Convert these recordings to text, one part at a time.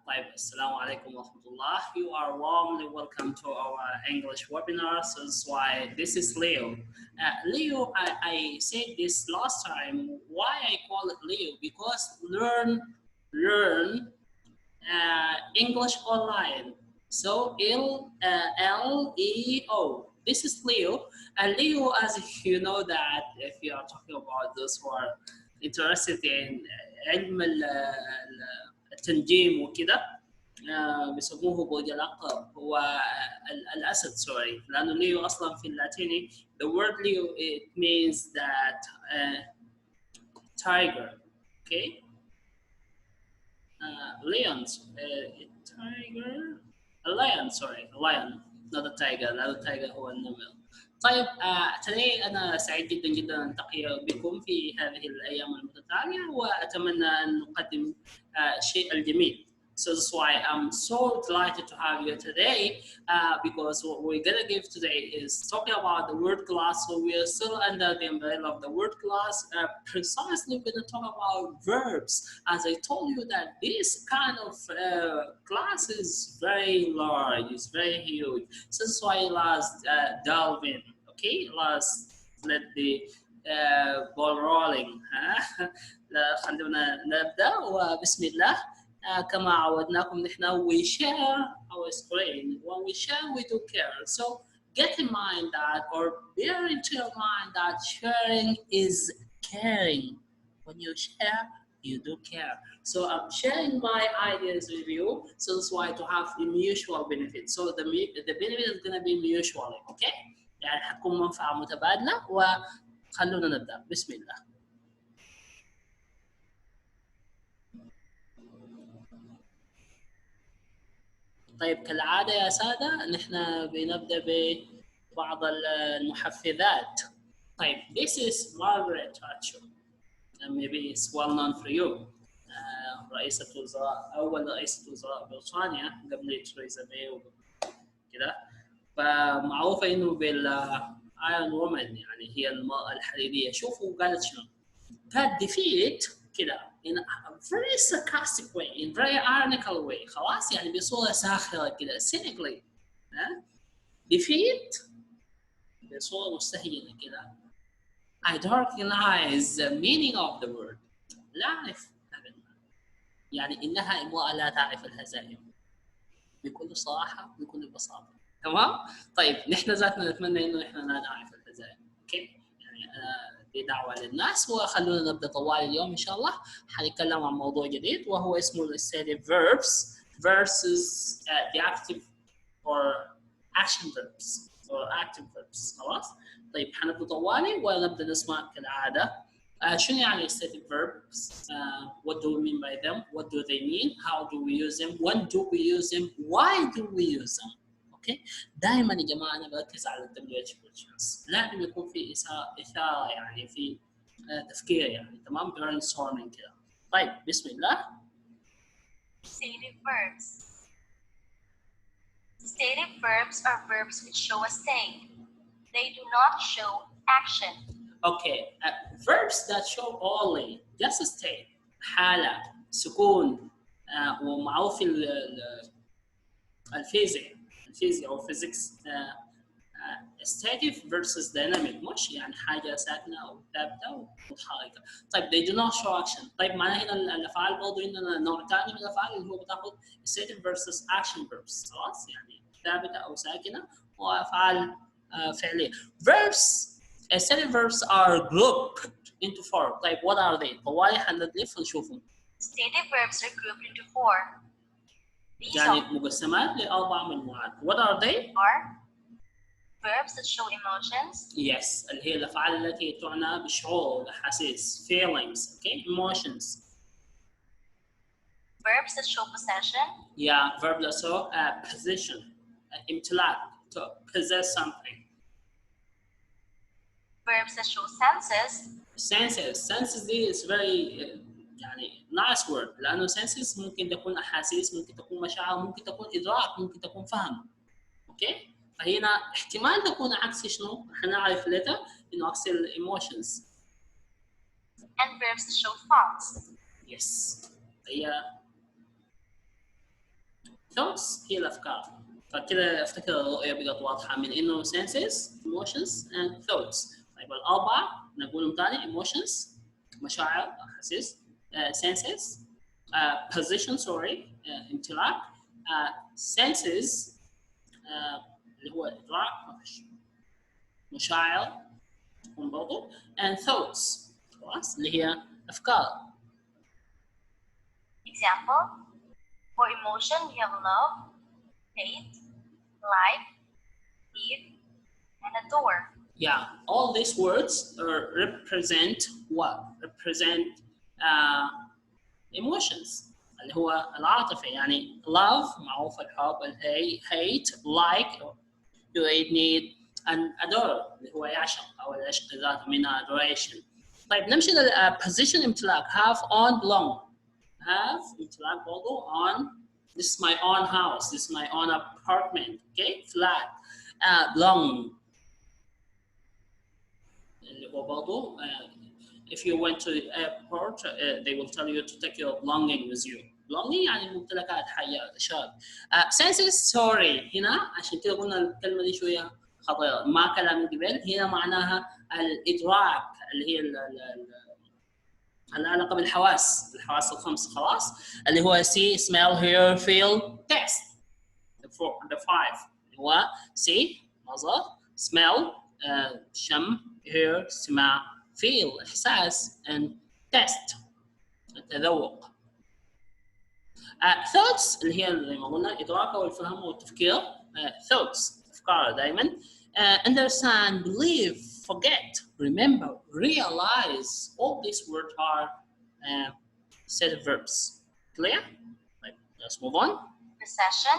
طيب السلام عليكم ورحمة الله. You are warmly welcome to our English webinar. So that's why this is Leo. Leo, I said this last time. Why I call it Leo? Because learn English online. So Leo. This is Leo. And Leo, as you know that if you are talking about those who are interested in علم التنجيم وكده بيسموه بوجه لقب هو الأسد سوري لأنه ليو أصلا في اللاتيني the word Leo it means that tiger okay lions tiger a lion sorry a lion not a tiger لأنه التايجر هو النمر طيب today أنا سعيد جدا جدا أن ألتقي بكم في هذه الأيام المتتالية وأتمنى أن نقدم الشيء الجميل. So that's why I'm so delighted to have you today because what we're gonna give today is talking about the word class. So we are still under the umbrella of the word class. Precisely, we're gonna talk about verbs. As I told you that this kind of class is very large, it's very huge. So that's why let's delve in. Okay, let's let the ball rolling. خلونا نبدأ وبسم الله. كما عودناكم نحن we share our screen. When we share we do care. So get in mind that or bear into your mind that sharing is caring. When you share you do care. So I'm sharing my ideas with you. So that's why to have a mutual benefit. So the benefit is going to be mutually. Okay? يعني حتكون منفعة متبادلة وخلونا نبدأ بسم الله. طيب كالعادة يا سادة نحن بنبدأ ببعض المحفزات. طيب this is Margaret Thatcher. Maybe it's well known for you. رئيسة وزراء أول رئيسة وزراء بريطانيا قبل تريزا ماي وكذا. فمعروفة إنه بالآيرون وومن يعني هي المرأة الحديدية. شوفوا قالت شنو؟ قالت defeat كذا in a very sarcastic way, in very ironical way. خلاص يعني بصورة ساخرة كذا cynically. defeat بصورة مستهجنة كذا. I darkenize the meaning of the word. لا أعرف يعني إنها امرأة لا تعرف الهزائم. بكل صراحة بكل بساطة. تمام؟ طيب نحن ذاتنا نتمنى إنه نحن لا نعرف الهزائم. أوكي؟ يعني دي دعوة للناس وخلونا نبدأ طوال اليوم إن شاء الله. حنتكلم عن موضوع جديد وهو اسمه Stative Verbs versus the active or action verbs or active verbs. خلاص؟ طيب حنبدأ طوالي ونبدأ نسمع كالعادة. شنو يعني stative verbs? What do we mean by them? What do they mean? How do we use them? When do we use them? Why do we use them? اوكي دائما يا جماعه انا بركز على WH questions لازم يكون في اثاره يعني في تفكير يعني تمام brainstorming كده. طيب بسم الله. Stative verbs. Stative verbs are verbs which show a state. They do not show action. Okay, verbs that show only just a state حالة سكون ومعروف الفيزياء أو physics stative versus dynamic مش يعني حاجة ساكنة أو ثابتة أو متحركة. طيب they do not show action. طيب معناها هنا الأفعال برضه عندنا نوع ثاني من الأفعال اللي هو بتاخد stative versus action verbs خلاص يعني ثابتة أو ساكنة وأفعال فعلية. Verbs stative verbs are grouped into four. طيب what are they؟ طوالي حنلف ونشوفهم. Stative verbs are grouped into four. These يعني مقسمات لأربع مجموعات. What are they? are verbs that show emotions. Yes, اللي هي الأفعال التي تعنى بالشعور والأحاسيس feelings, okay, emotions. Verbs that show possession. Yeah, verb that show possession, امتلاك, to possess something. Verbs that show senses. Senses دي is very يعني nice word لأنه senses ممكن تكون أحاسيس ممكن تكون مشاعر ممكن تكون إدراك ممكن تكون فهم. أوكي؟ فهنا احتمال تكون عكس شنو؟ حنعرف later إنه عكس emotions. And verbs that show thoughts. Yes. هي thoughts هي الافكار. فكده افتكر الرؤيه بقت واضحه من انه senses, emotions and thoughts. طيب الاربعه نقولهم ثاني: emotions مشاعر احاسيس، senses position sorry امتلاك، senses اللي هو ادراك ما فيش مشاعر تكون برضه and thoughts خلاص اللي هي افكار. Example, for emotion we have love, hate, like, fear, and adore. Yeah, all these words represent what? Represent emotions اللي هو العاطفة. يعني love معروف الحب، hate like you need and adore اللي هو يعشق أو العشق ذاته من adoration. طيب نمشي لل position امتلاك have on belong. Have امتلاك برضو on this is my own house, this is my own apartment, okay, flat. Belong اللي هو برضو if you went to the airport they will tell you to take your belonging with you. belonging يعني ممتلكات حية أشياء. senses sorry هنا عشان كده قلنا الكلمة دي شوية خطيرة ما كلام قبل. هنا معناها الإدراك اللي هي العلاقة بالحواس، الحواس الخمس خلاص اللي هو see smell hear feel taste. the five اللي هو see نظر smell شم hear سماع feel إحساس and taste التذوق. thoughts اللي هي زي ما قلنا إدراك أو الفهم أو التفكير. thoughts أفكار دائما. understand believe forget remember realize all these words are stative verbs. Clear? Right, let's move on. Possession,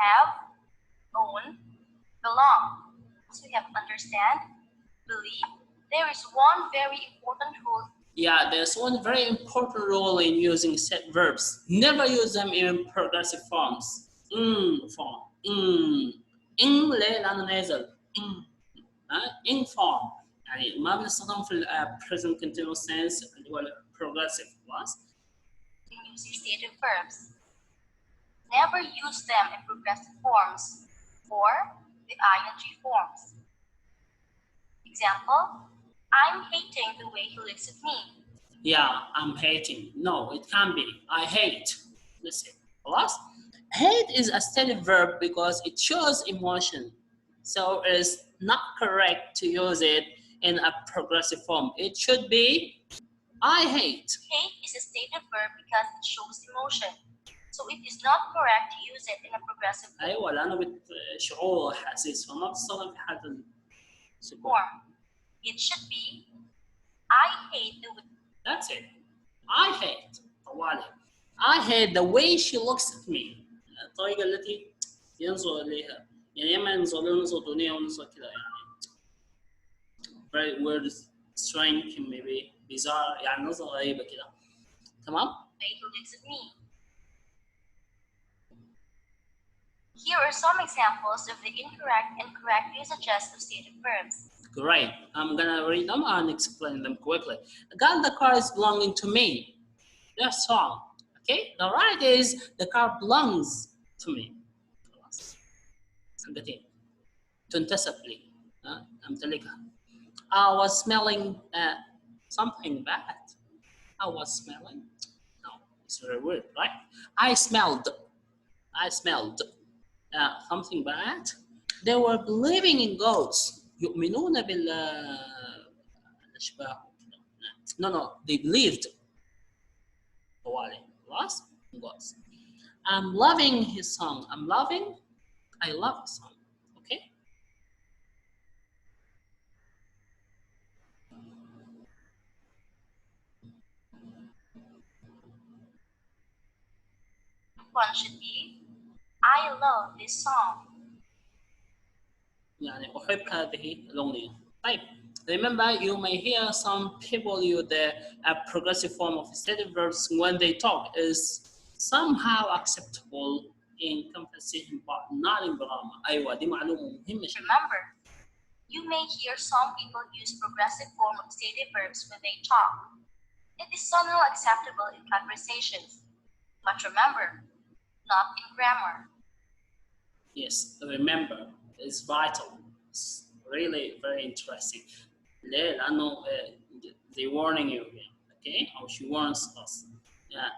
have, own, belong. So we have understand, believe. There is one very important rule. Yeah, there's one very important rule in using set verbs. Never use them in progressive forms. Form. ليه؟ لأنه نازل. in form. يعني ما بنستخدم في present continuous tense اللي هو progressive خلاص. In using stative verbs. Never use them in progressive forms or the ing forms. Example, I'm hating the way he looks at me. Yeah, I'm hating. No, it can't be. I hate. Listen, خلاص? Hate is a stative verb because it shows emotion. So it's not correct to use it in a progressive form. It should be I hate. Hate is a stative verb because it shows emotion. So it is not correct to use it in a progressive form. أيوة لأنه بشعور حسيس فما بتصرف في حالة السكون. It should be I hate the way. That's it. I hate طوالي. I hate the way she looks at me. الطريقة التي ينظر إليها. يعني إما ينظر له نظرة دونية ونظرة كذا يعني. Very weird, strange, maybe bizarre. يعني نظرة غريبة كذا. تمام؟ The way he looks at me. Here are some examples of the incorrect and correct usages of stative verbs. Great. I'm gonna read them and explain them quickly. God, the car is belonging to me. That's wrong. Okay. The right is the car belongs to me. خلاص. حقتين. تنتسب لي. أمتلكها. I was smelling something bad. I was smelling. No, it's very weird, right? I smelled something bad. They were believing in gods. يؤمنون بالأشباح. No, they believed. Lost gods. I'm loving his song. I love his song. Okay. One should be I love this song. يعني أحب هذه الأغنية. طيب. Remember, you may hear some people use the progressive form of stative verbs when they talk is somehow acceptable in conversation but not in grammar. أيوة دي معلومة مهمة. Remember, you may hear some people use progressive form of stative verbs when they talk. It is somehow acceptable in conversations. But remember, not in grammar. Yes, remember is vital. It's really very interesting. ليه؟ لأنه they warning you again, okay? أو she warns us.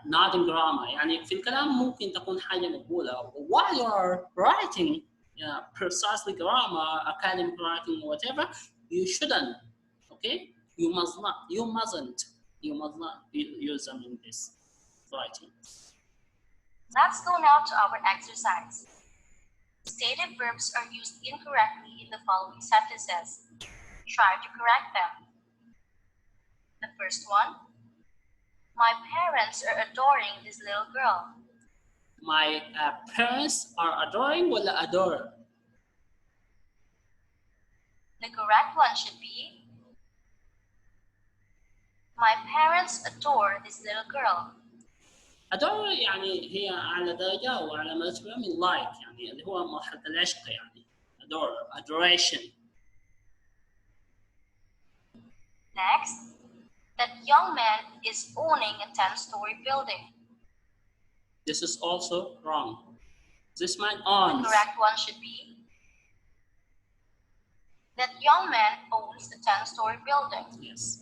Not in grammar. يعني في الكلام ممكن تكون حاجة مقبولة. While you are writing precisely grammar, academic writing, whatever, you shouldn't, okay? You mustn't use them in this writing. Let's go now to our exercise. Stative verbs are used incorrectly in the following sentences. Try to correct them. The first one, my parents are adoring this little girl. My parents are adoring ولا adore? The correct one should be, my parents adore this little girl. adore يعني هي على درجة وعلى مرتبة من like يعني اللي هو مرحلة العشق يعني adore, adoration. Next, that young man is owning a 10-story building. This is also wrong. This man owns. The correct one should be, that young man owns a 10-story building. Yes.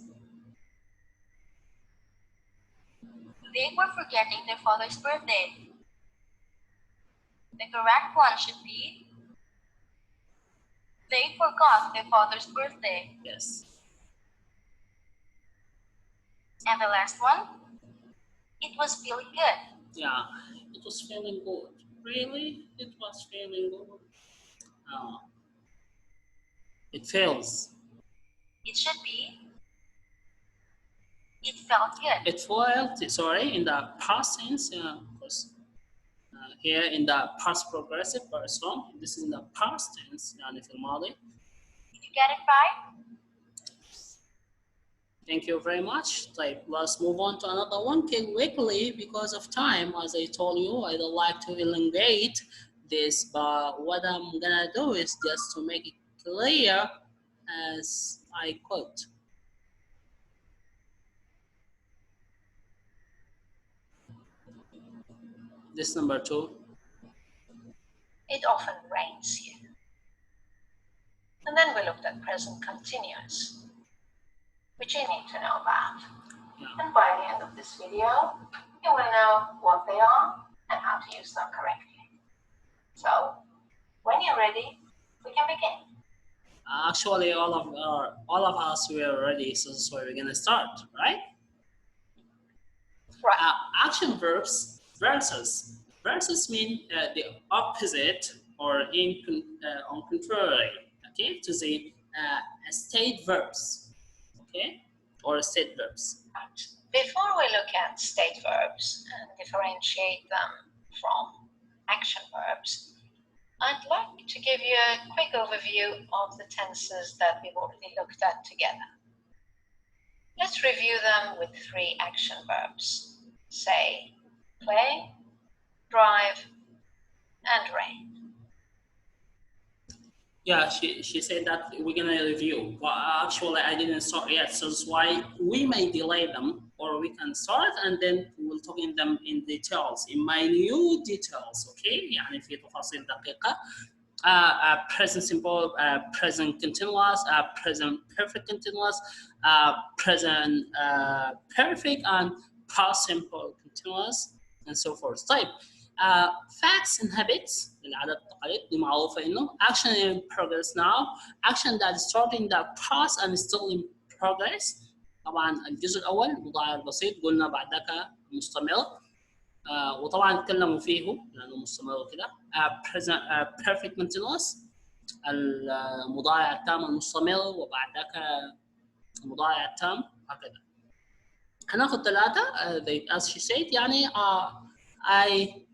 They were forgetting their father's birthday. The correct one should be, they forgot their father's birthday. Yes. And the last one, it was feeling good. Yeah, it was feeling good. Really? It was feeling good. It fails. It should be, it felt good. It failed, sorry, in the past tense, because here in the past progressive verse form, this is in the past tense, يعني في الماضي. Did you get it right? Thank you very much. طيب, let's move on to another one quickly because of time. As I told you, I don't like to elongate this, but what I'm gonna do is just to make it clear as I could. This number 2. It often rains here. And then we looked at present continuous, which you need to know about. Yeah. And by the end of this video, you will know what they are and how to use them correctly. So, when you're ready, we can begin. Actually, all of us were ready, so we're gonna start, right? Right. Action verbs versus. Versus mean the opposite or on contrary, okay, to the state verbs, okay, or state verbs. Before we look at state verbs and differentiate them from action verbs, I'd like to give you a quick overview of the tenses that we've already looked at together. Let's review them with 3 action verbs. Say, play, drive, and rain. Yeah, she said that we're gonna review. Well, actually, I didn't start yet, so that's why we may delay them, or we can start and then we'll talk in them in details, in minute details. Okay, يعني في تفاصيل دقيقة. Present simple, present continuous, present perfect continuous, present perfect, and past simple continuous, and so forth. طيب. Facts and habits العادات والتقاليد دي معروفة إنه action in progress now, action that is starting the past and still in progress. طبعا الجزء الأول مضارع بسيط قلنا بعدك مستمر وطبعا تكلموا فيه لأنه مستمر وكده. present perfect continuous المضارع التام المستمر وبعدك المضارع التام هكذا. هناخذ 3 as she said يعني I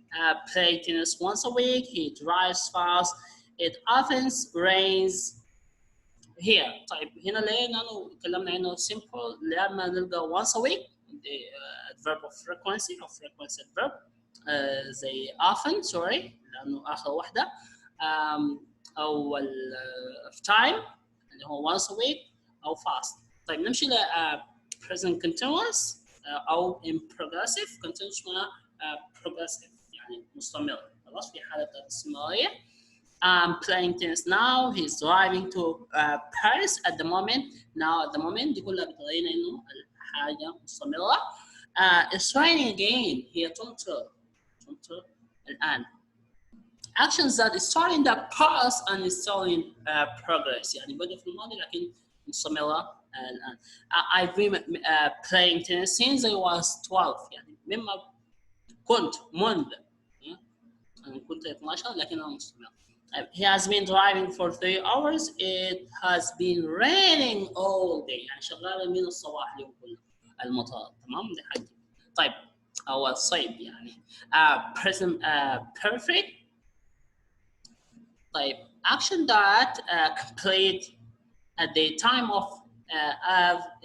play tennis once a week. He drives fast. It often rains here. طيب هنا ليه؟ لأنه تكلمنا إنه simple لما نلقى once a week the verb of frequency or frequency verb زي often sorry لأنه آخر واحدة أو of time اللي هو once a week أو fast. طيب نمشي ل present continuous أو in progressive continuous مع progressive. يعني مستمر. خلاص في حالة الاستمرارية. Playing tennis now. He's driving to Paris at the moment. Now at the moment دي كلها بتورينا إنه الحاجة مستمرة. It's raining again. هي تمطر الآن. Actions that start in the past and still in progress. يعني بدأ في الماضي لكن مستمرة الآن. I've been playing tennis since I was 12. يعني مما كنت منذ كنت 12 لكنه مستمر. He has been driving for 3 hours. It has been raining all day. يعني شغالة من الصباح اليوم كله المطار. تمام دي حاجة. طيب أو الصيب يعني. Present perfect. طيب action that complete at the time of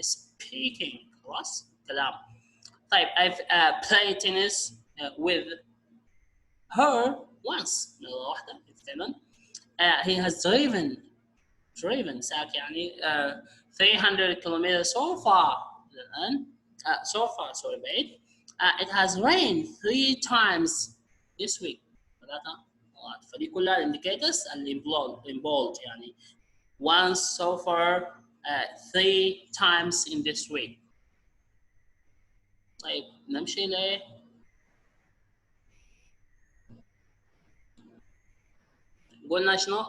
speaking. خلاص كلام. طيب I've played tennis with her once مرة واحدة مثلا. He has driven ساك يعني 300 kilometers so far الآن. So far sorry بعيد. It has rained 3 times this week. ثلاثة مرات. فدي كلها indicators اللي involved يعني once so far 3 times in this week. طيب نمشي ل قلنا شنو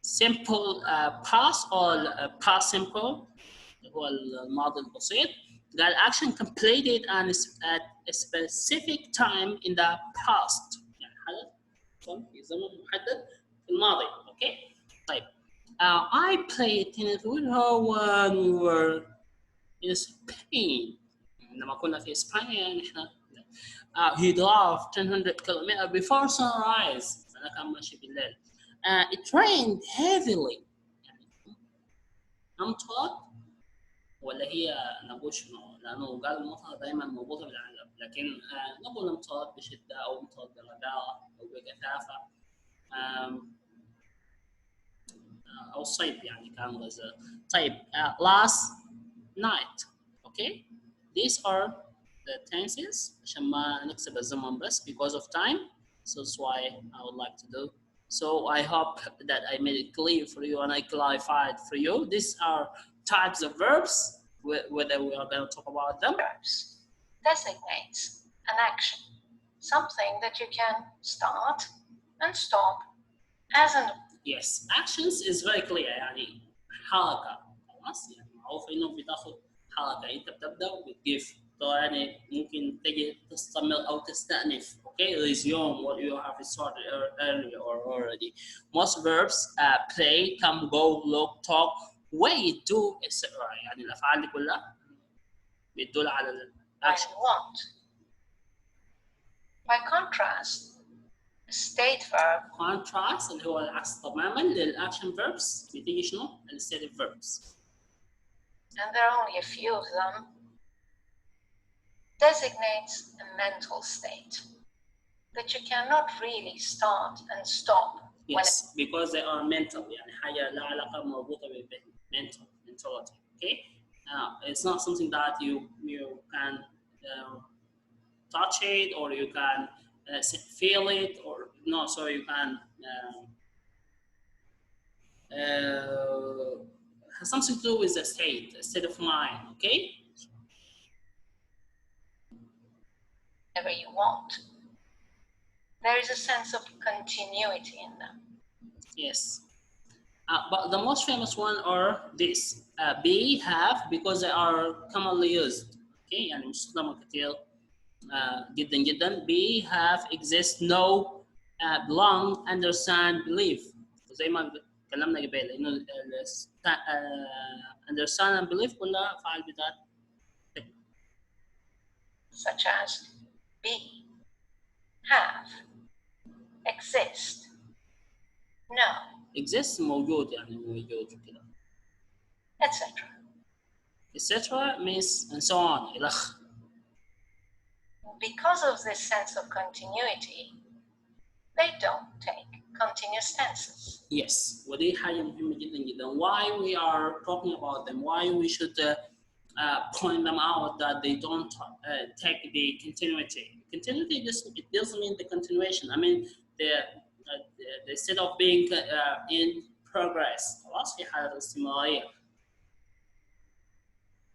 simple past or past simple هو الماضي البسيط. قال action completed at a specific time in the past يعني حدث في زمن محدد في الماضي. اوكي طيب I played tennis with her when we were in Spain. لما كنا في اسبانيا نحن he drove 100 kilometers before sunrise. أنا كان ماشي بالليل. It rained heavily. يعني أمطرت ولا هي نقول شنو؟ لأنه قال المطر دائما مربوطة بالعذاب، لكن نقول أمطرت بشدة أو أمطرت بغدارة أو بكثافة أو صيب يعني كان غزير. طيب last night. Okay. These are the tenses عشان ما نكسب الزمن بس because of time. So that's why I would like to do. So I hope that I made it clear for you and I clarified for you. These are types of verbs, whether we are going to talk about them. Verbs designates an action, something that you can start and stop as an. Yes, actions is very clear. يعني حركة خلاص يعني معروف إنه بتاخد حركة. أنت بتبدأ وبتضيف يعني ممكن تجي تستمر أو تستأنف. Okay, resume what you have started earlier or already. Most verbs play, come, go, look, talk, wait, do, etc. يعني الأفعال دي كلها بتدل على الأكشن. Want. By contrast, a state verb. Contrast اللي هو العكس تماما للأكشن verbs بتيجي شنو؟ الstative verbs. And there are only a few of them. Designates a mental state that you cannot really start and stop. Yes, because they are mental. يعني حاجة لها علاقة مربوطة mentality. Okay, it's not something that you can touch it or you can feel it or no. So you can has something to do with the state of mind. Okay. Whatever you want. There is a sense of continuity in them. Yes. But the most famous one are this. Be, have, because they are commonly used. Okay, يعني مستخدمة كثير جدا جدا. Be, have, exist, know, belong, understand, believe. زي ما تكلمنا قبل إنه understand and believe كلها أفعال بذات. Such as be, have, exist, know, exist موجود يعني موجود كده. etc. etc. means and so on. إلخ. Because of this sense of continuity, they don't take continuous tenses. Yes, ودي حاجة مهمة جدا جدا. Why we are talking about them? Why we should point them out that they don't take the continuity. Continuity just it doesn't mean the continuation. I mean the state of being in progress. خلاص في حالة الاستمرارية.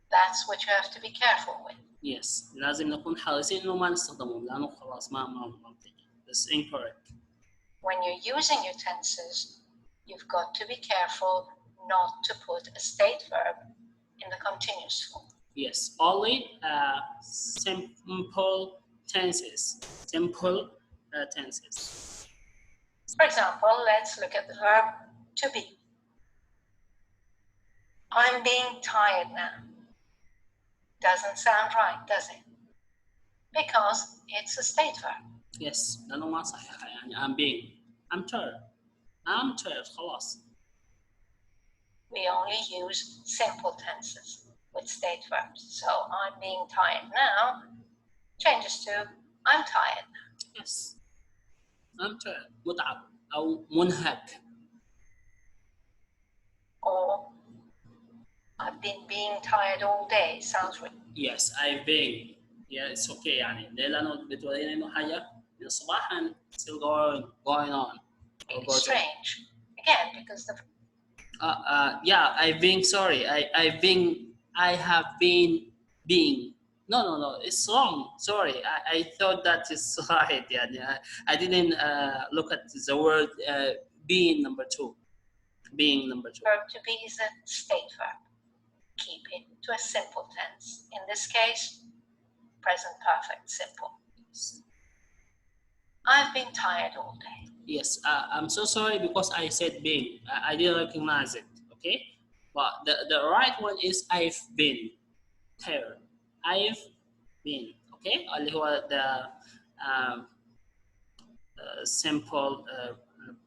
That's what you have to be careful with. Yes. لازم نكون حريصين إنه ما نستخدمهم لأنه خلاص ما بتجي. That's incorrect. When you're using your tenses, you've got to be careful not to put a state verb in the continuous form. Yes, only simple tenses. Simple tenses. For example, let's look at the verb to be. I'm being tired now. Doesn't sound right, does it? Because it's a state verb. Yes, لأنه ما صحيحة يعني I'm tired خلاص. We only use simple tenses with state verbs. So I'm being tired now changes to I'm tired now. Yes. I'm tired. متعب أو منهك. Or I've been being tired all day. Sounds right. Yes, I've been. Yeah, it's okay يعني. ليه؟ لأنه بتورينا إنه حاجة من الصباح and still going on. It's strange. Again, because the yeah, I've been sorry. I have been being. No, it's wrong. Sorry, I thought that is right. Yeah, I didn't look at the word being number two. Being number two. verb to be is a state verb. Keep it to a simple tense. In this case, present perfect simple. I've been tired all day. Yes, I'm so sorry because I said being. I didn't recognize it. Okay, but the right one is I've been tired. I've been. Okay, اللي هو the simple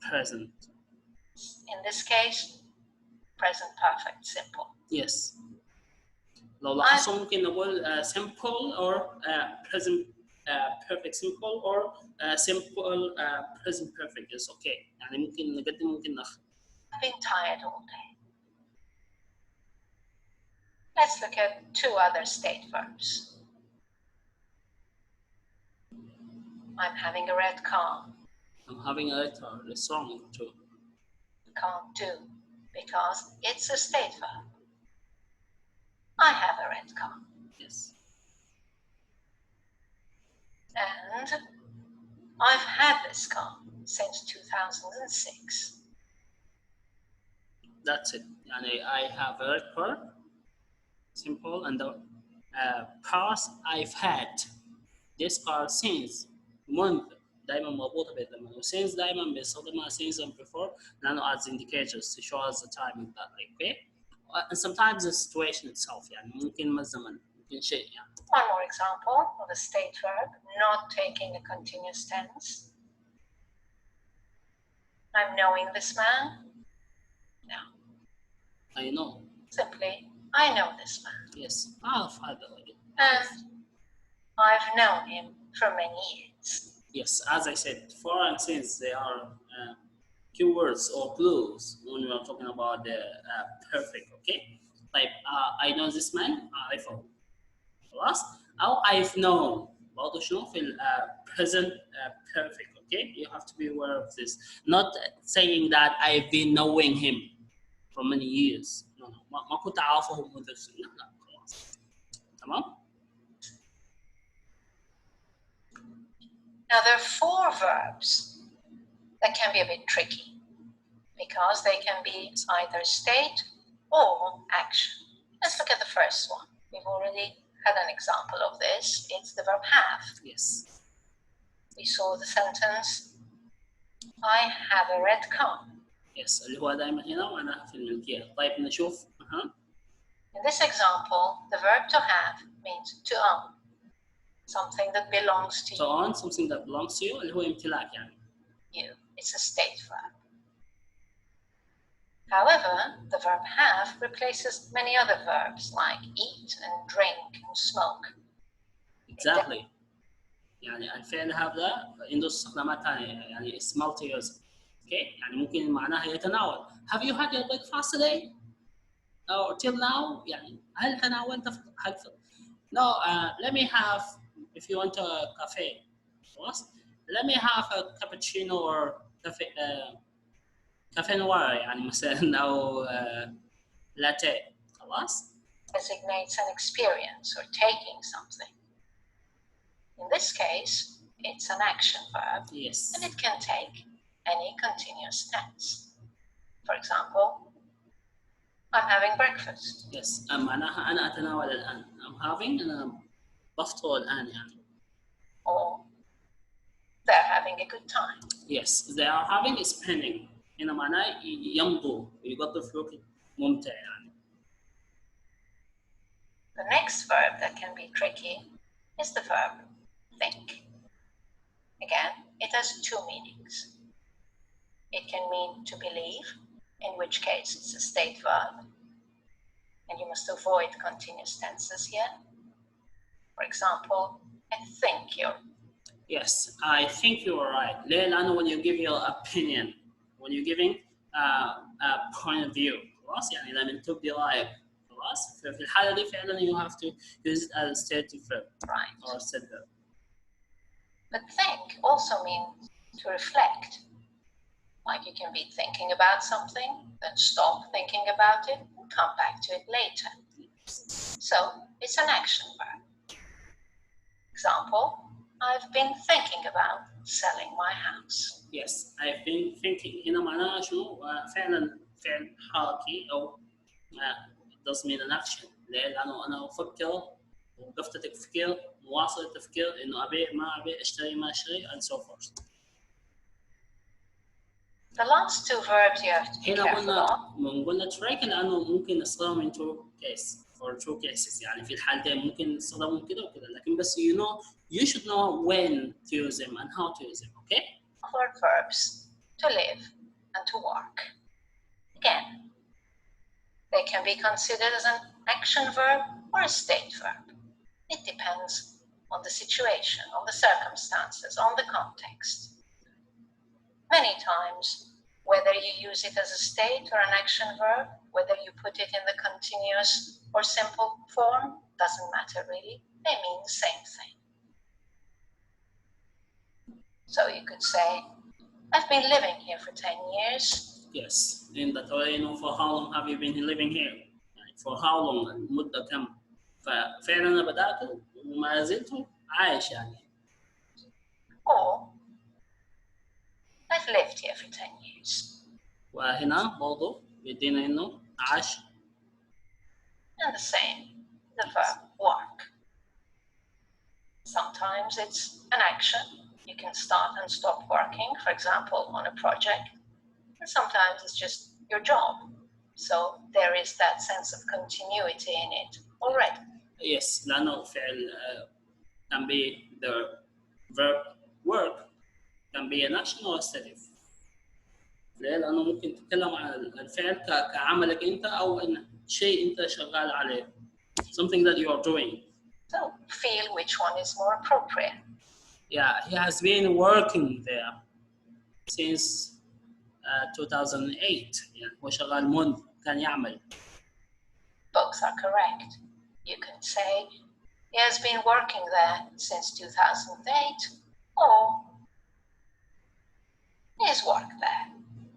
present. In this case, present perfect simple. Yes. لو لاحظوا ممكن نقول simple or present perfect simple or simple present perfect is okay. يعني ممكن نقدم ممكن نأخر. I've been tired all day. Let's look at two other state verbs. I'm having a red car. I'm having a red car. It's wrong too. Can't do because it's a state verb. I have a red car. Yes. And I've had this car since 2006. That's it. يعني I have a red car. Simple and the cars I've had this car since month. دائما مربوطة بالزمن وsince دائما بنستخدمها since and before لأنه as indicators to show us the time exactly. Okay. And sometimes the situation itself يعني ممكن ما الزمن ممكن شيء يعني. One more example of a state verb not taking a continuous tense. I'm knowing this man. No. I know. Simply, I know this man. Yes. I've had already. And I've known him for many years. Yes, as I said, for and since they are keywords or clues when we are talking about the perfect. Okay. Like I know this man. أعرفه. خلاص. أو I've known. برضه شنو في present perfect. Okay. You have to be aware of this. Not saying that I've been knowing him for many years. No. ما كنت أعرفه منذ سنين. لا. خلاص. تمام. Now, there are four verbs that can be a bit tricky because they can be either state or action. Let's look at the first one. We've already had an example of this. It's the verb have. Yes. We saw the sentence, I have a red car. Yes. اللي هو دائما هنا وأنا في الملكية. طيب نشوف. In this example, the verb to have means to own. Something that belongs to To own something that belongs to you اللي هو امتلاك يعني. you. It's a state verb. However, the verb have replaces many other verbs like eat and drink and smoke. Exactly. يعني الفعل هذا عنده استخدامات ثانية يعني it's multi-use. Okay. يعني ممكن معناها يتناول. Have you had your breakfast today? أو till now يعني هل تناولت هل no let me have if you want a cafe خلاص let me have a cappuccino or cafe كافيه نوار يعني مثلا او لاتيه خلاص. designates an experience or taking something. In this case, it's an action verb, Yes. and it can take any continuous tense. For example, I'm having breakfast. Yes. معناها أنا أتناول الآن. I'm having أنا بفطر الآن يعني. Or they're having a good time. Yes. They are having spending. هنا معناه يمضوا يقضوا في وقت ممتع يعني. The next verb that can be tricky is the verb think. Again, it has two meanings. It can mean to believe, in which case it's a state verb, and you must avoid continuous tenses here. For example, I think you're. Yes, I think you are right. ليه؟ لأنه when you give your opinion, when you're giving a point of view, خلاص يعني لما تبدي رأيك خلاص ففي الحالة دي فعلا you have to use it as stative verb Right. or said verb. But think also means to reflect. Like you can be thinking about something, then stop thinking about it, and come back to it later. So it's an action verb. Example, I've been thinking about selling my house. Yes, I've been thinking. هنا معناها شنو؟ فعلا فعل حركي أو it does mean an action. ليه؟ لأنه أنا أفكر وقفت تفكير مواصلة تفكير إنه أبيع ما أبيع أشتري ما أشتري and so forth. The last two verbs you have to be هنا careful of. قلنا تراك لأنه ممكن نستخدمهم in two cases or two cases يعني في الحالتين ممكن نستخدمهم كده وكده لكن بس you know you should know when to use them and how to use them. Okay? Other verbs to live and to work. Again, they can be considered as an action verb or a state verb. It depends on the situation, on the circumstances, on the context. Many times, whether you use it as a state or an action verb, whether you put it in the continuous or simple form, doesn't matter really. They mean the same thing. So you could say, I've been living here for 10 years. Yes. In that way, you know, for how long have you been living here? For how long? المدة كم؟ ففعلا أنا بدأت وما زلت عايش يعني. Or I've lived here for 10 years. وهنا برضه بيدينا إنه عاش. And the same, the verb work. Sometimes it's an action. You can start and stop working, for example, on a project. And sometimes it's just your job. So there is that sense of continuity in it already. Yes, لأنه فعل can be the verb work can be an action or a stative. ليه؟ لأنه ممكن تتكلم عن الفعل كعملك أنت أو إن شيء أنت شغال عليه. Something that you are doing. So feel which one is more appropriate. Yeah, he has been working there since 2008. يعني هو شغال منذ كان يعمل. Both are correct. You can say he has been working there since 2008 or he has worked there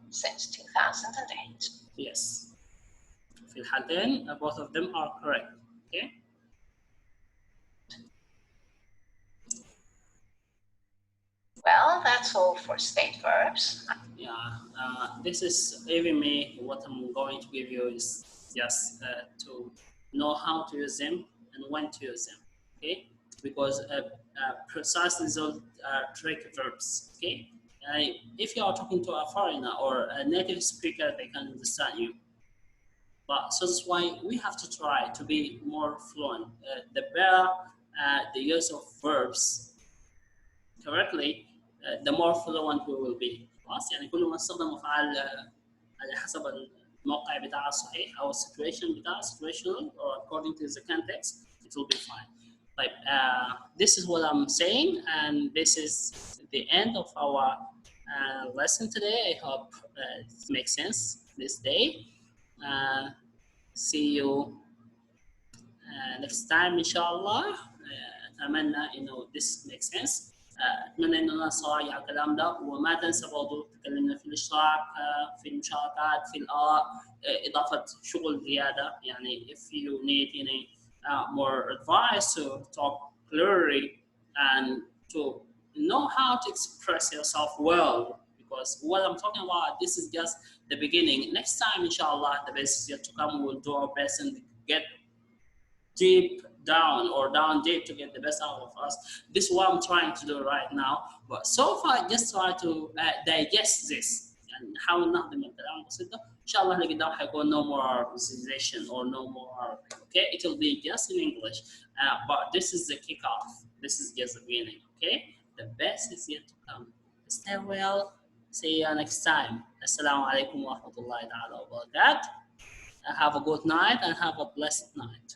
since 2008. Yes. في الحالتين both of them are correct. Okay. Well, that's all for state verbs. Yeah, this is giving me what I'm going to give you is just to know how to use them and when to use them. Okay, because precise result are tricky verbs. Okay, if you are talking to a foreigner or a native speaker, they can understand you. But so that's why we have to try to be more fluent. The better the use of verbs correctly, the more fluent we will be. خلاص يعني كل ما نستخدم افعال على حسب الموقع بتاعها الصحيح او السيتويشن بتاعها situational or according to the context it will be fine. Like this is what I'm saying and this is the end of our lesson today. I hope it makes sense this day. see you next time إن شاء الله. أتمنى إنه this makes sense. أتمنى إنه أنا صايع على الكلام ده، وما تنسى برضه تكلمنا في الاشتراك، في المشاركات، في الآراء، إضافة شغل زيادة. يعني if you need any more advice to talk clearly and to know how to express yourself well, because what I'm talking about, this is just the beginning. Next time, inshallah, the best is yet to come. We'll do our best and get deep down or down deep to get the best out of us. This is what I'm trying to do right now. But so far, just try to digest this. يعني نحاول نهضم الكلام البسيط ده. إن شاء الله لقدام حيكون no more pronunciation or no more. Okay, it will be just in English. But this is the kickoff. This is just the beginning. Okay, the best is yet to come. Stay well. See you next time. Assalamu alaikum wa rahmatullahi ta'ala wa barakatuh. Have a good night and have a blessed night.